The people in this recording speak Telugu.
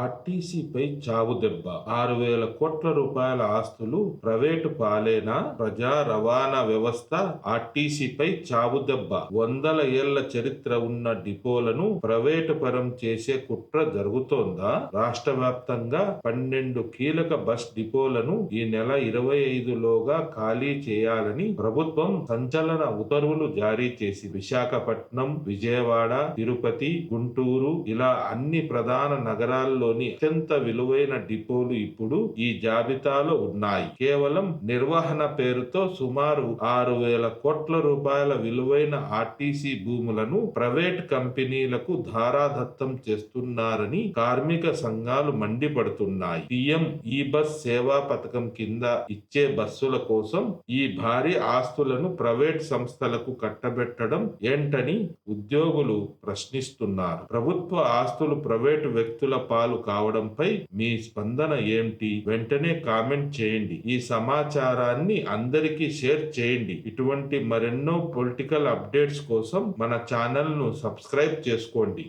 ఆర్టీసీపై చావుదెబ్బ 6,000 కోట్ల రూపాయల ఆస్తులు ప్రైవేటు పాలేనా? ప్రజా రవాణా వ్యవస్థ ఆర్టీసీపై చావుదెబ్బ. వందల ఏళ్ల చరిత్ర ఉన్న డిపోలను ప్రైవేటు పరం చేసే కుట్ర జరుగుతోందా? రాష్ట్ర వ్యాప్తంగా 12 కీలక బస్ డిపోలను ఈ నెల 25లోగా ఖాళీ చేయాలని ప్రభుత్వం సంచలన ఉత్తర్వులు జారీ చేసి విశాఖపట్నం, విజయవాడ, తిరుపతి, గుంటూరు ఇలా అన్ని ప్రధాన నగరాల్లోని అత్యంత విలువైన డిపోలు ఇప్పుడు ఈ జాబితాలో ఉన్నాయి. కేవలం నిర్వహణ పేరుతో సుమారు 6,000 కోట్ల రూపాయల విలువైన ఆర్టీసీ భూములను ప్రైవేట్ కంపెనీలకు ధారాదత్తం చేస్తున్నారని కార్మిక సంఘాలు మండిపడుతున్నాయి. పీఎం ఈ బస్ సేవా పథకం కింద ఇచ్చే బస్సుల కోసం ఈ భారీ ఆస్తులను ప్రైవేట్ సంస్థలకు కట్టబెట్టడం ఏంటని ఉద్యోగులు ప్రశ్నిస్తున్నారు. ప్రభుత్వ ఆస్తులు ప్రైవేటు వ్యక్తుల పాలు కావడంపై మీ స్పందన ఏంటి? వెంటనే కామెంట్ చేయండి. ఈ సమాచారాన్ని అందరికీ షేర్ చేయండి. ఇటువంటి మరెన్నో పొలిటికల్ అప్డేట్స్ కోసం మన ఛానల్ ను సబ్స్క్రైబ్ చేసుకోండి.